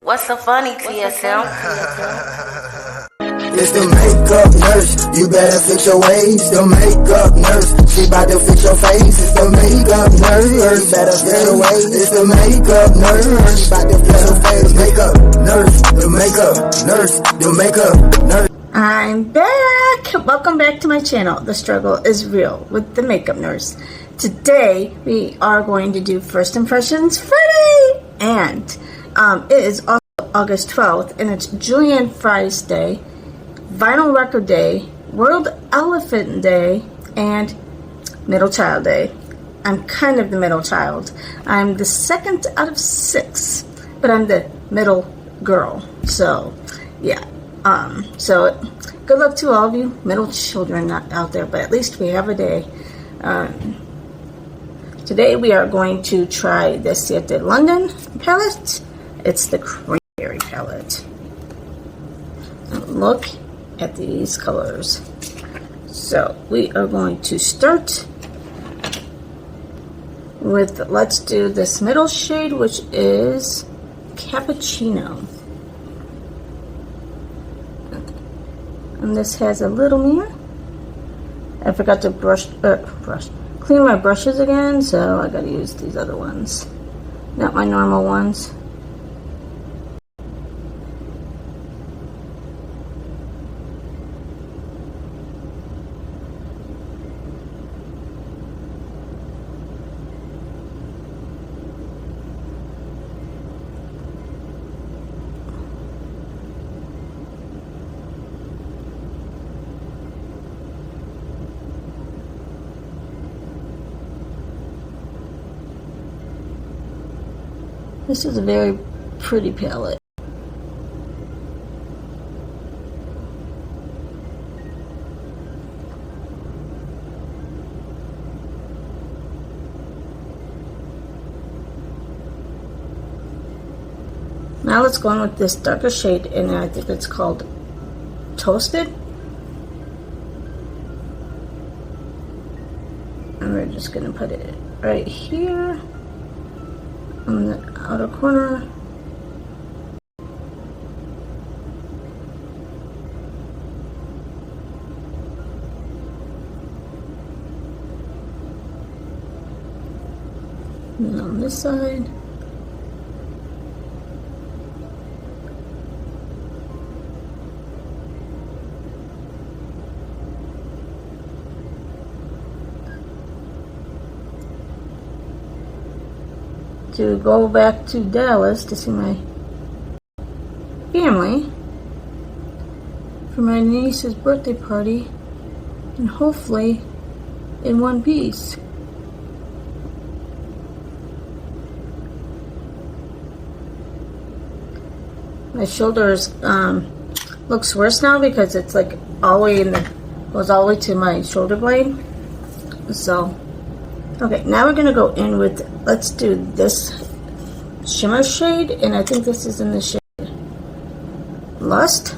What's so funny, TSM? It's the makeup nurse, you better fix your ways. The makeup nurse, she bout to fix your face. It's the makeup nurse, you better fix your ways. It's the makeup nurse, she bout to fix your face. Makeup nurse, the makeup nurse, the makeup nurse. I'm back! Welcome back to my channel. The struggle is real with the makeup nurse. Today we are going to do First Impressions Friday, and it is also August 12th, and it's Julian Fry's Day, Vinyl Record Day, World Elephant Day, and Middle Child Day. I'm kind of the middle child. I'm the second out of 6, but I'm the middle girl. So, yeah. So good luck to all of you middle children out there, but at least we have a day. Today we are going to try the Siete London palette. It's the cranberry palette. Look at these colors. So we are going to start with, let's do this middle shade, which is Cappuccino. And this has a little mirror. I forgot to clean my brushes again, so I gotta use these other ones, not my normal ones. This is a very pretty palette. Now let's go on with this darker shade, and I think it's called Toasted. And we're just gonna put it right here on the outer corner. And then on this side. To go back to Dallas to see my family for my niece's birthday party, and hopefully in one piece. My shoulders looks worse now because it's like all the way goes all the way to my shoulder blade. So okay, now we're gonna go in with, let's do this shimmer shade, and I think this is in the shade Lust.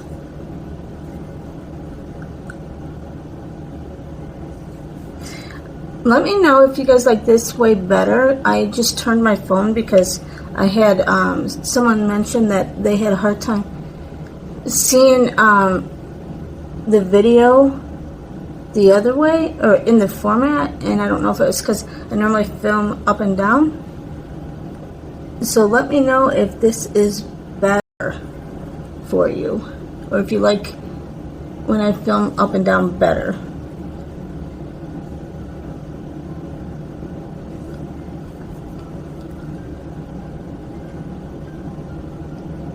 Let me know if you guys like this way better. I just turned my phone because I had someone mention that they had a hard time seeing the video the other way, or in the format, and I don't know if it was because I normally film up and down. So let me know if this is better for you, or if you like when I film up and down better.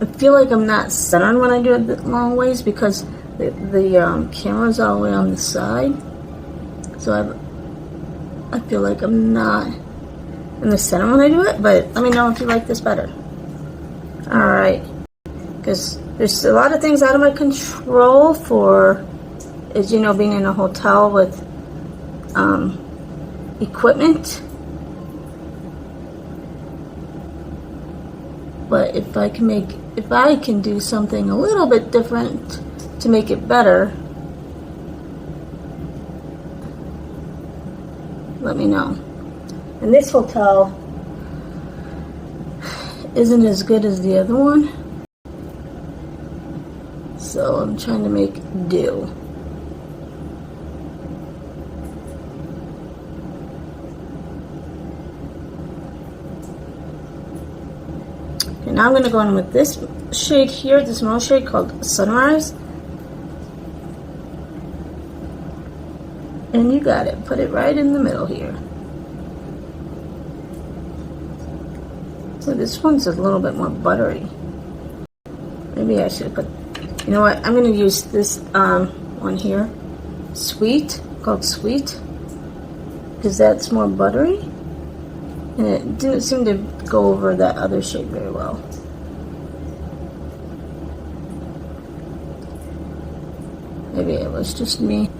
I feel like I'm not centered when I do it the long ways because the camera's all the way on the side, so I feel like I'm not in the center when I do it, but let me know if you like this better. Alright, because there's a lot of things out of my control for, as you know, being in a hotel with equipment, but if I can do something a little bit different to make it better, let me know. And this hotel isn't as good as the other one, so I'm trying to make do. Okay, now I'm going to go in with this shade here, this small shade called Sunrise. And you got it. Put it right in the middle here. So this one's a little bit more buttery. Maybe I should put, you know what, I'm going to use this one here, Sweet, called Sweet, because that's more buttery, and it didn't seem to go over that other shade very well. Maybe it was just me.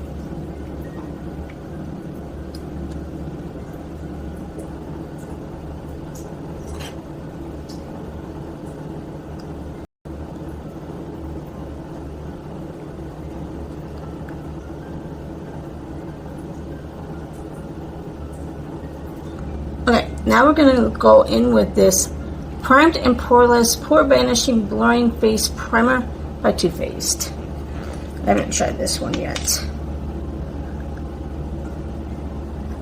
Okay, now we're going to go in with this Primed and Poreless Pore Vanishing Blurring Face Primer by Too Faced. I haven't tried this one yet.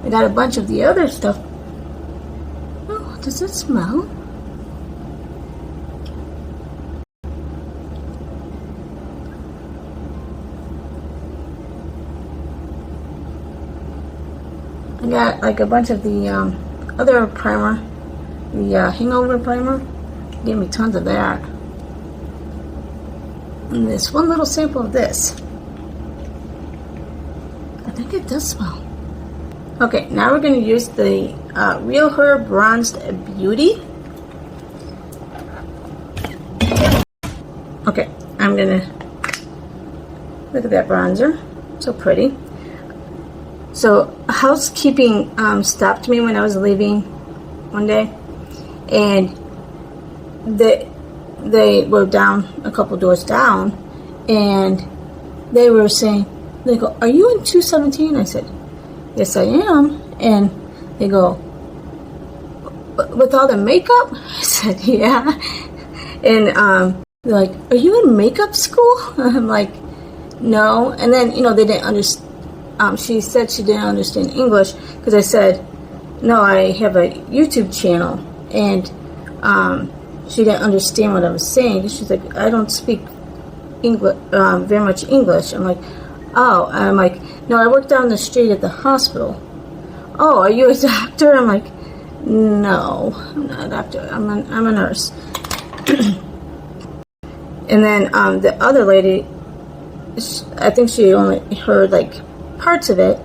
I got a bunch of the other stuff. Oh, does it smell? I got like a bunch of the other primer, the hangover primer. Gave me tons of that. And this one little sample of this. I think it does smell. Okay, now we're going to use the Real Her Bronzed Beauty. Okay, I'm going to look at that bronzer. So pretty. So Housekeeping stopped me when I was leaving one day, and they were down a couple doors down, and they were saying, they go, "Are you in 217?" I said, "Yes, I am." And they go, "With all the makeup?" I said, "Yeah." And they're like, "Are you in makeup school?" I'm like, "No." And then, you know, they didn't understand. She said she didn't understand English because I said, "No, I have a YouTube channel," and she didn't understand what I was saying. She's like, "I don't speak English, very much English." I'm like, "Oh," I'm like, "No, I work down the street at the hospital." "Oh, are you a doctor?" I'm like, "No, I'm not a doctor. I'm a nurse." And then the other lady, I think she only heard like parts of it,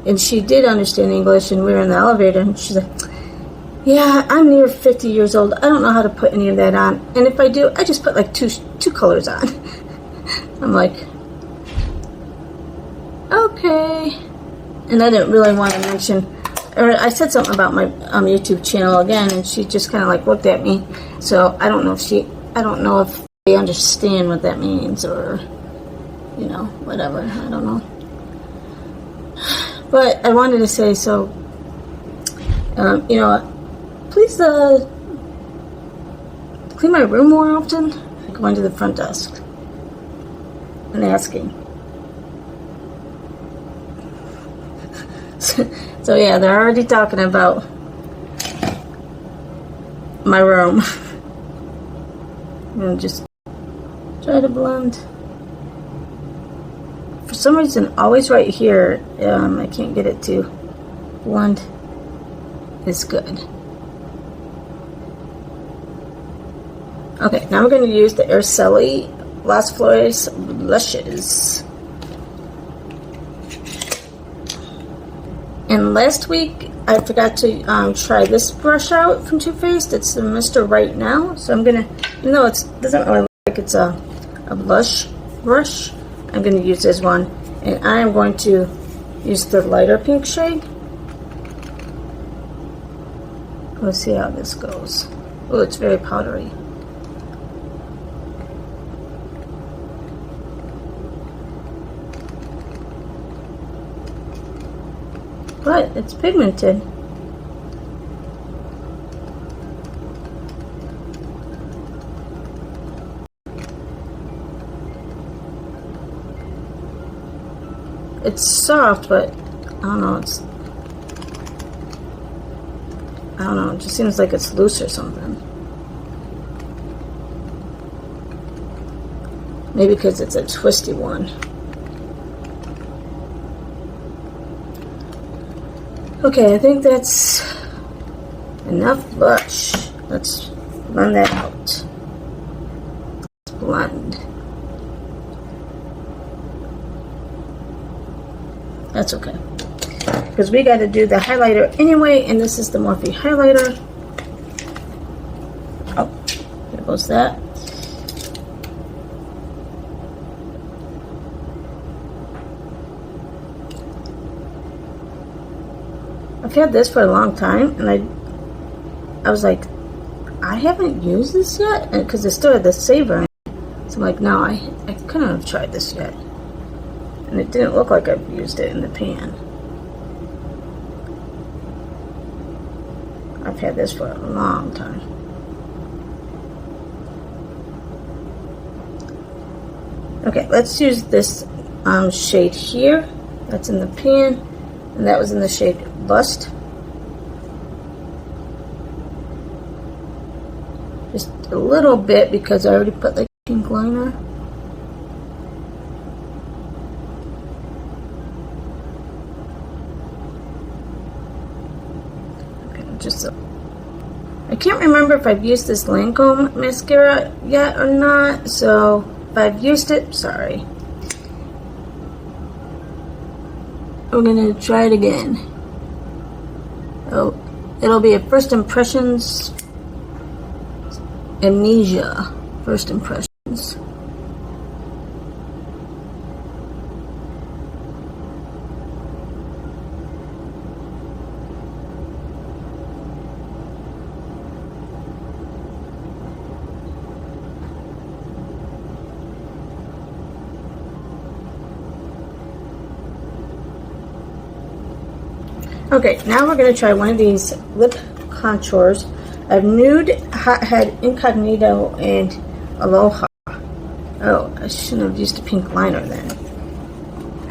and she did understand English, and we were in the elevator, and she's like, "Yeah, I'm near 50 years old. I don't know how to put any of that on, and if I do, I just put like two colors on." I'm like, "Okay." And I didn't really want to mention, or I said something about my YouTube channel again, and she just kind of like looked at me. So I don't know if they understand what that means, or, you know, whatever. I don't know. But I wanted to say, so, you know, please clean my room more often. Going to the front desk and asking. So yeah, they're already talking about my room. I'm gonna just try to blend. For some reason, always right here, I can't get it to blend as good. Okay, now we're going to use the Hairstyles Las Flores blushes. And last week, I forgot to try this brush out from Too Faced. It's the Mr. Right Now. So I'm going to, even though it doesn't really look like it's a blush brush, I'm going to use this one, and I am going to use the lighter pink shade. Let's see how this goes. Oh, it's very powdery. But it's pigmented. it's soft, but I don't know, it just seems like it's loose or something. Maybe because it's a twisty one. Okay, I think that's enough blush. Let's blend that out. Let's blend. That's okay, because we got to do the highlighter anyway, and this is the Morphe highlighter. Oh, there goes that. I've had this for a long time, and I was like, I haven't used this yet, because it still had the saver in it. So I'm like, no, I couldn't have tried this yet. And it didn't look like I've used it in the pan. I've had this for a long time. Okay, let's use this shade here. That's in the pan, and that was in the shade Bust. Just a little bit, because I already put the pink liner. I can't remember if I've used this Lancome mascara yet or not, so if I've used it, sorry. We're gonna try it again. Oh, it'll be a first impressions amnesia. First impressions. Okay, now we're going to try one of these lip contours. I have Nude, Hothead, Incognito, and Aloha. Oh, I shouldn't have used a pink liner then.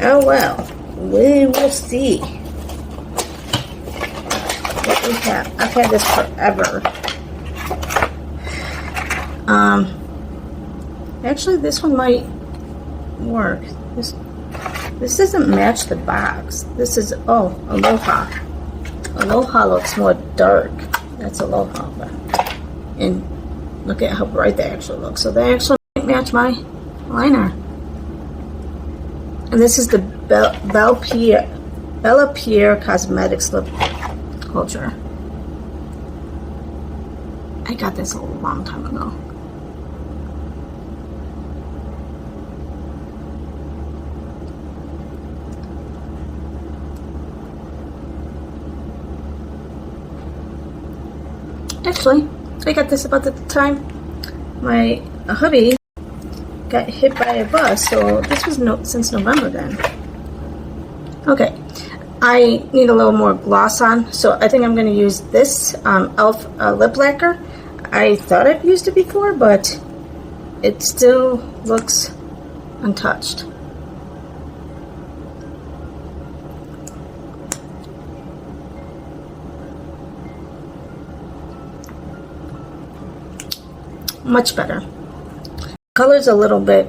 Oh well, we will see what we have. I've had this forever. Actually, this one might work. This doesn't match the box. This is, oh, Aloha. Aloha looks more dark. That's Aloha. And look at how bright that actually looks. So that actually might match my liner. And this is the Bella Pierre Cosmetics Lip Culture. I got this a long time ago. Actually, I got this about the time my hubby got hit by a bus, so this was since November then. Okay, I need a little more gloss on, so I think I'm going to use this e.l.f. lip lacquer. I thought I've used it before, but it still looks untouched. Much better. Color's a little bit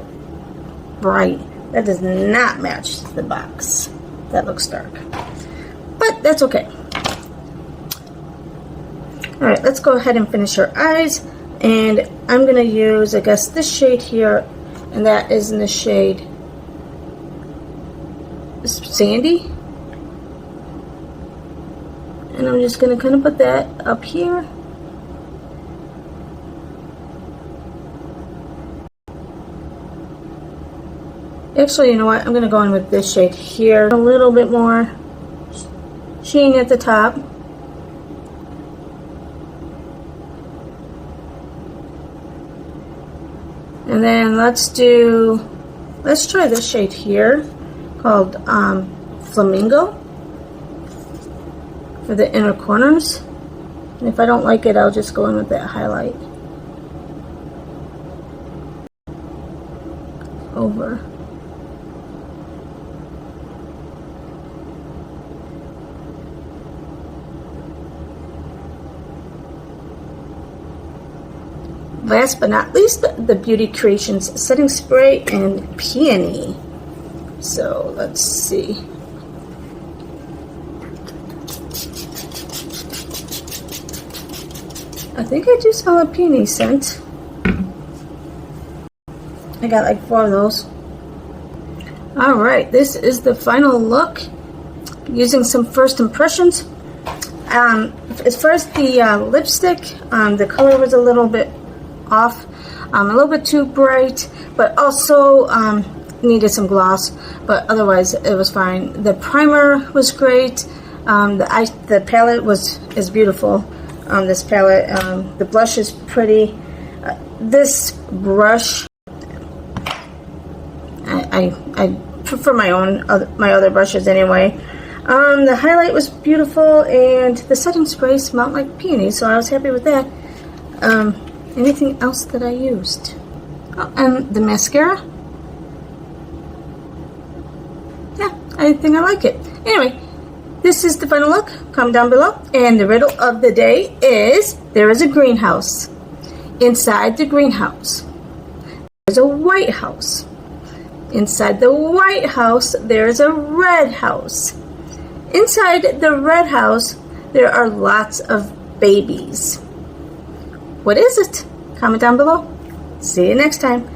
bright. That does not match the box. That looks dark. But that's okay. Alright, let's go ahead and finish her eyes. And I'm going to use, I guess, this shade here. And that is in the shade Sandy. And I'm just going to kind of put that up here. Actually, you know what? I'm going to go in with this shade here. A little bit more sheen at the top. And then let's try this shade here called Flamingo for the inner corners. And if I don't like it, I'll just go in with that highlight over. last but not least, the Beauty Creations setting spray and peony. So let's see. I think I do smell a peony scent. I got like 4 of those. Alright, this is the final look using some first impressions. As far as the lipstick, the color was a little bit off, a little bit too bright, but also needed some gloss, but otherwise it was fine. The primer was great. The palette is beautiful. This palette, the blush is pretty. This brush, I prefer my other brushes anyway. The highlight was beautiful, and the setting spray smelled like peony, so I was happy with that. Anything else that I used? Oh, and the mascara. Yeah, I think I like it. Anyway, this is the final look. Comment down below. And the riddle of the day is, there is a greenhouse. Inside the greenhouse, there's a white house. Inside the white house, there's a red house. Inside the red house, there are lots of babies. What is it? Comment down below. See you next time.